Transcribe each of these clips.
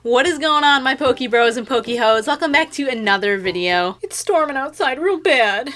What is going on, my Poke Bros and Poke Hoes? Welcome back to another video. It's storming outside real bad,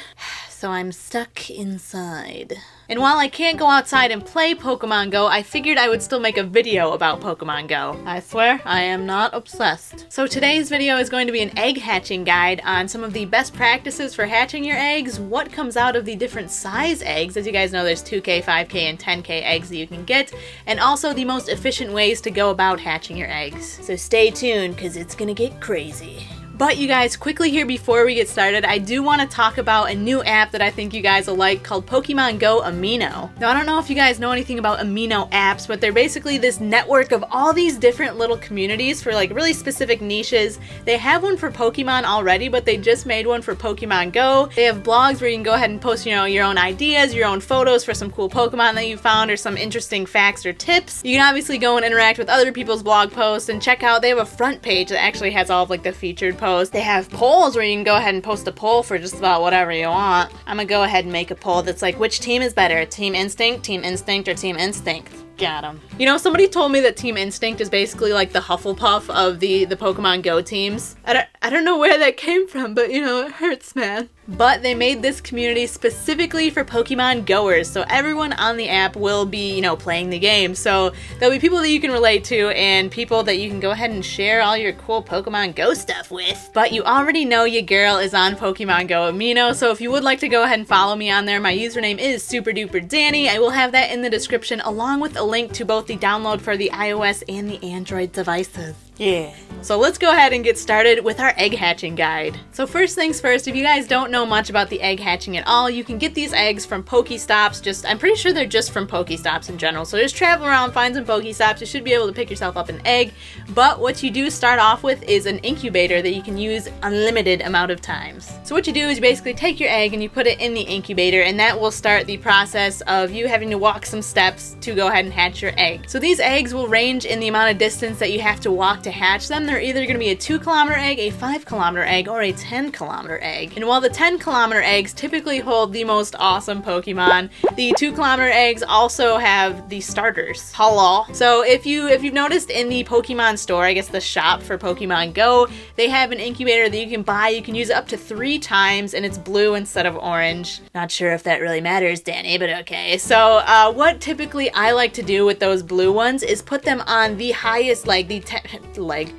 so I'm stuck inside. And while I can't go outside and play Pokemon Go, I figured I would still make a video about Pokemon Go. I swear, I am not obsessed. So today's video is going to be an egg hatching guide on some of the best practices for hatching your eggs, what comes out of the different size eggs. As you guys know, there's 2K, 5K, and 10K eggs that you can get, and also the most efficient ways to go about hatching your eggs. So stay tuned, because it's gonna get crazy. But you guys, quickly here before we get started, I do want to talk about a new app that I think you guys will like called Pokemon Go Amino. Now, I don't know if you guys know anything about Amino apps, but they're basically this network of all these different little communities for like really specific niches. They have one for Pokemon already, but they just made one for Pokemon Go. They have blogs where you can go ahead and post, your own ideas, your own photos for some cool Pokemon that you found or some interesting facts or tips. You can obviously go and interact with other people's blog posts and check out, they have a front page that actually has all of like the featured posts. They have polls where you can go ahead and post a poll for just about whatever you want. I'm gonna go ahead and make a poll that's like, which team is better? Team Instinct, or Team Instinct? Got 'em. You know, somebody told me that Team Instinct is basically like the Hufflepuff of the Pokemon Go teams. I don't know where that came from, but it hurts, man. But they made this community specifically for Pokemon Goers, so everyone on the app will be, playing the game. So there'll be people that you can relate to and people that you can go ahead and share all your cool Pokemon Go stuff with. But you already know your girl is on Pokemon Go Amino, so if you would like to go ahead and follow me on there, my username is SuperDuperDanny. I will have that in the description along with a link to both the download for the iOS and the Android devices. Yeah. So let's go ahead and get started with our egg hatching guide. So first things first, if you guys don't know much about the egg hatching at all, you can get these eggs from Pokestops. I'm pretty sure they're just from Pokestops in general. So just travel around, find some Pokestops. You should be able to pick yourself up an egg. But what you do start off with is an incubator that you can use unlimited amount of times. So what you do is you basically take your egg and you put it in the incubator, and that will start the process of you having to walk some steps to go ahead and hatch your egg. So these eggs will range in the amount of distance that you have to walk to hatch them. They're either going to be a 2-kilometer egg, a 5-kilometer egg, or a 10-kilometer egg. And while the 10-kilometer eggs typically hold the most awesome Pokemon, the 2-kilometer eggs also have the starters. Hello. So if you've noticed in the Pokemon store, I guess the shop for Pokemon Go, they have an incubator that you can buy. You can use it up to 3 times, and it's blue instead of orange. Not sure if that really matters, Danny, but okay. So what typically I like to do with those blue ones is put them on the highest,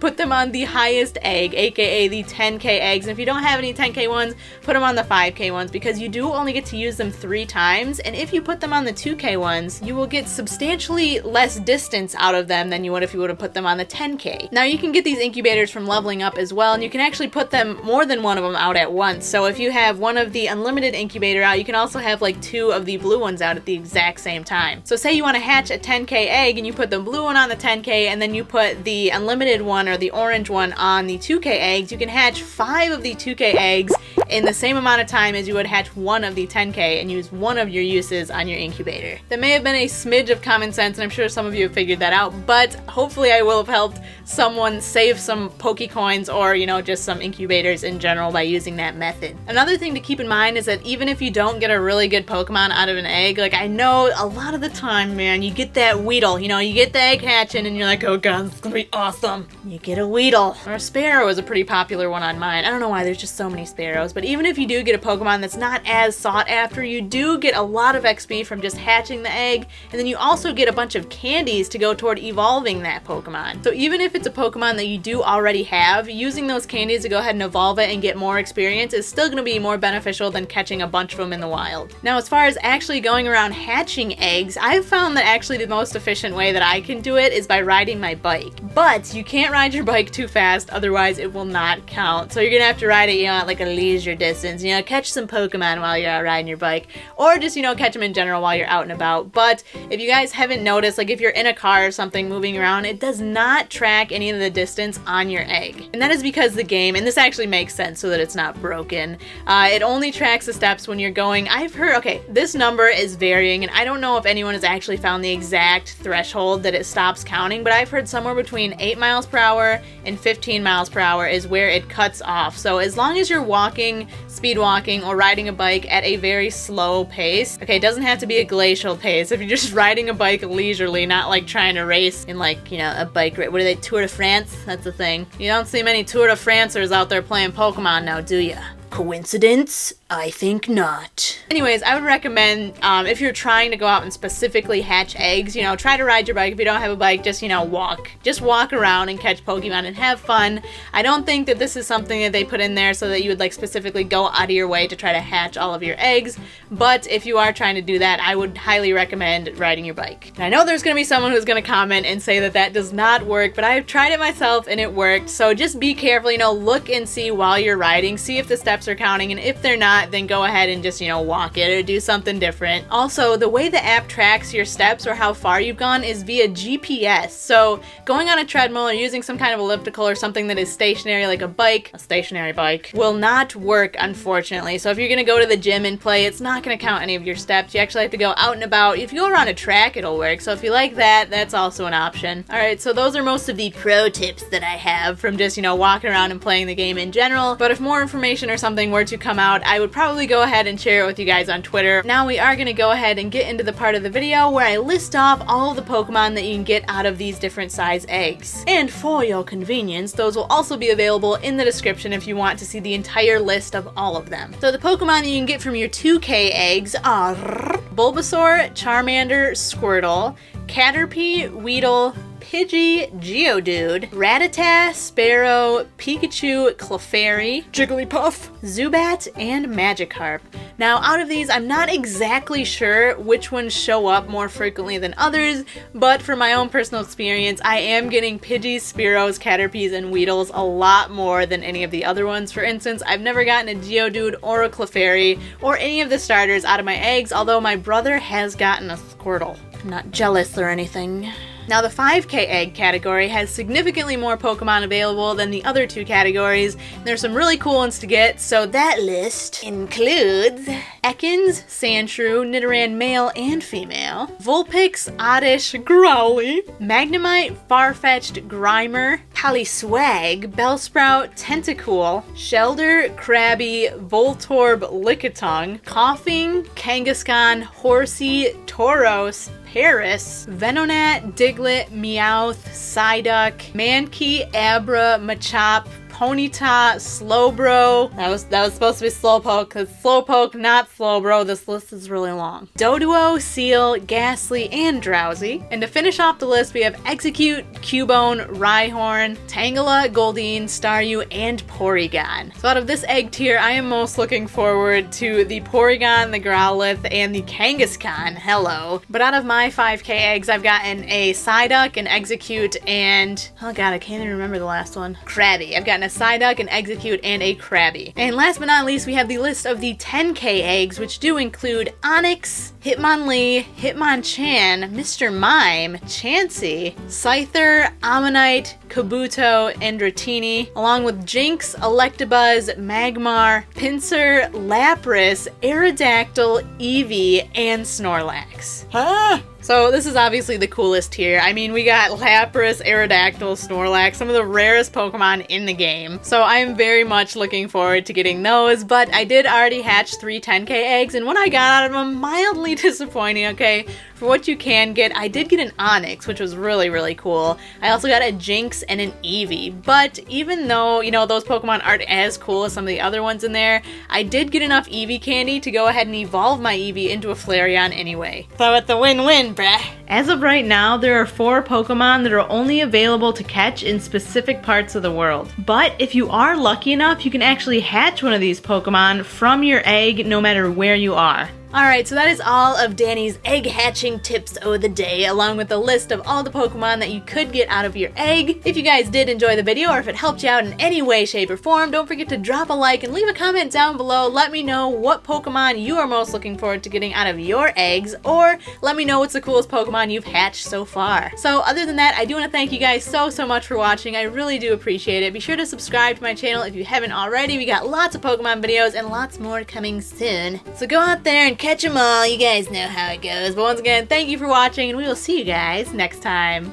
put them on the highest egg, aka the 10K eggs. And if you don't have any 10K ones, put them on the 5K ones, because you do only get to use them 3 times. And if you put them on the 2K ones, you will get substantially less distance out of them than you would if you would have put them on the 10K. Now you can get these incubators from leveling up as well, and you can actually put them, more than one of them, out at once. So if you have one of the unlimited incubator out, you can also have like 2 of the blue ones out at the exact same time. So say you want to hatch a 10K egg and you put the blue one on the 10K and then you put the unlimited one or the orange one on the 2K eggs, you can hatch 5 of the 2K eggs in the same amount of time as you would hatch 1 of the 10K and use 1 of your uses on your incubator. That may have been a smidge of common sense, and I'm sure some of you have figured that out, but hopefully I will have helped someone save some Pokecoins or, just some incubators in general by using that method. Another thing to keep in mind is that even if you don't get a really good Pokemon out of an egg, like I know a lot of the time, man, you get that Weedle, you get the egg hatching and you're like, oh god, this is gonna be awesome. You get a Weedle. Or a Spearow is a pretty popular one on mine. I don't know why, there's just so many Spearows, but even if you do get a Pokemon that's not as sought after, you do get a lot of XP from just hatching the egg, and then you also get a bunch of candies to go toward evolving that Pokemon. So even if it's a Pokemon that you do already have, using those candies to go ahead and evolve it and get more experience is still going to be more beneficial than catching a bunch of them in the wild. Now, as far as actually going around hatching eggs, I've found that actually the most efficient way that I can do it is by riding my bike. But you can't ride your bike too fast, otherwise it will not count. So you're gonna have to ride it, at like a leisure distance, catch some Pokemon while you're out riding your bike, or just, catch them in general while you're out and about. But if you guys haven't noticed, like if you're in a car or something moving around, it does not track any of the distance on your egg. And that is because the game, and this actually makes sense so that it's not broken, it only tracks the steps when you're going, I've heard, okay, this number is varying, and I don't know if anyone has actually found the exact threshold that it stops counting, but I've heard somewhere between 8 miles miles per hour and 15 miles per hour is where it cuts off. So as long as you're walking, speed walking, or riding a bike at a very slow pace, okay, it doesn't have to be a glacial pace. If you're just riding a bike leisurely, not like trying to race in like, you know, a bike race. What are they, Tour de France? That's the thing. You don't see many Tour de Francers out there playing Pokemon now, do ya? Coincidence? I think not. Anyways, I would recommend, if you're trying to go out and specifically hatch eggs, you know, try to ride your bike. If you don't have a bike, just, you know, walk. Just walk around and catch Pokemon and have fun. I don't think that this is something that they put in there so that you would, like, specifically go out of your way to try to hatch all of your eggs. But if you are trying to do that, I would highly recommend riding your bike. And I know there's gonna be someone who's gonna comment and say that that does not work, but I've tried it myself and it worked. So just be careful, you know, look and see while you're riding, see if the steps are counting, and if they're not, then go ahead and just, you know, walk it or do something different. Also, the way the app tracks your steps or how far you've gone is via GPS. So going on a treadmill or using some kind of elliptical or something that is stationary like a stationary bike, will not work, unfortunately. So if you're gonna go to the gym and play, it's not gonna count any of your steps. You actually have to go out and about. If you go around a track, it'll work. So if you like that, that's also an option. Alright, so those are most of the pro tips that I have from just, you know, walking around and playing the game in general. But if more information or something were to come out, I would probably go ahead and share it with you guys on Twitter. Now we are going to go ahead and get into the part of the video where I list off all of the Pokemon that you can get out of these different size eggs. And for your convenience, those will also be available in the description if you want to see the entire list of all of them. So the Pokemon that you can get from your 2K eggs are Bulbasaur, Charmander, Squirtle, Caterpie, Weedle, Pidgey, Geodude, Rattata, Spearow, Pikachu, Clefairy, Jigglypuff, Zubat, and Magikarp. Now, out of these, I'm not exactly sure which ones show up more frequently than others, but from my own personal experience, I am getting Pidgeys, Spearows, Caterpies, and Weedles a lot more than any of the other ones. For instance, I've never gotten a Geodude or a Clefairy or any of the starters out of my eggs, although my brother has gotten a Squirtle. I'm not jealous or anything. Now, the 5K egg category has significantly more Pokemon available than the other two categories. There's some really cool ones to get, so that list includes Ekans, Sandshrew, Nidoran male and female, Vulpix, Oddish, Growlithe, Magnemite, Farfetch'd, Grimer, Poliwag, Bellsprout, Tentacool, Shelder, Krabby, Voltorb, Lickitung, Coughing, Kangaskhan, Horsey, Tauros, Paris, Venonat, Diglett, Meowth, Psyduck, Mankey, Abra, Machop, Ponyta, Slowbro. That was supposed to be Slowpoke, because Slowpoke, not Slowbro. This list is really long. Doduo, Seal, Ghastly, and Drowsy. And to finish off the list, we have Execute, Cubone, Rhyhorn, Tangela, Goldeen, Staryu, and Porygon. So out of this egg tier, I am most looking forward to the Porygon, the Growlithe, and the Kangaskhan. Hello. But out of my 5K eggs, I've gotten a Psyduck, an Execute, and oh god, I can't even remember the last one. Krabby. I've gotten a Psyduck, an Execute, and a Krabby. And last but not least, we have the list of the 10K eggs, which do include Onix, Hitmonlee, Hitmonchan, Mr. Mime, Chansey, Scyther, Ammonite, Kabuto, and Dratini, along with Jinx, Electabuzz, Magmar, Pinsir, Lapras, Aerodactyl, Eevee, and Snorlax. Huh? So this is obviously the coolest tier. I mean, we got Lapras, Aerodactyl, Snorlax, some of the rarest Pokemon in the game. So I'm very much looking forward to getting those, but I did already hatch 3 10K eggs, and what I got out of them, mildly disappointing, okay? For what you can get, I did get an Onix, which was really, really cool. I also got a Jinx and an Eevee, but even though, you know, those Pokemon aren't as cool as some of the other ones in there, I did get enough Eevee candy to go ahead and evolve my Eevee into a Flareon anyway. So it's a win-win, bruh. As of right now, there are 4 Pokemon that are only available to catch in specific parts of the world. But if you are lucky enough, you can actually hatch one of these Pokemon from your egg no matter where you are. Alright, so that is all of Danny's egg hatching tips of the day, along with a list of all the Pokemon that you could get out of your egg. If you guys did enjoy the video, or if it helped you out in any way, shape, or form, don't forget to drop a like and leave a comment down below. Let me know what Pokemon you are most looking forward to getting out of your eggs, or let me know what's the coolest Pokemon you've hatched so far. So other than that, I do want to thank you guys so much for watching. I really do appreciate it. Be sure to subscribe to my channel if you haven't already. We got lots of Pokemon videos and lots more coming soon. So go out there and catch them all. You guys know how it goes. But once again, thank you for watching, and we will see you guys next time.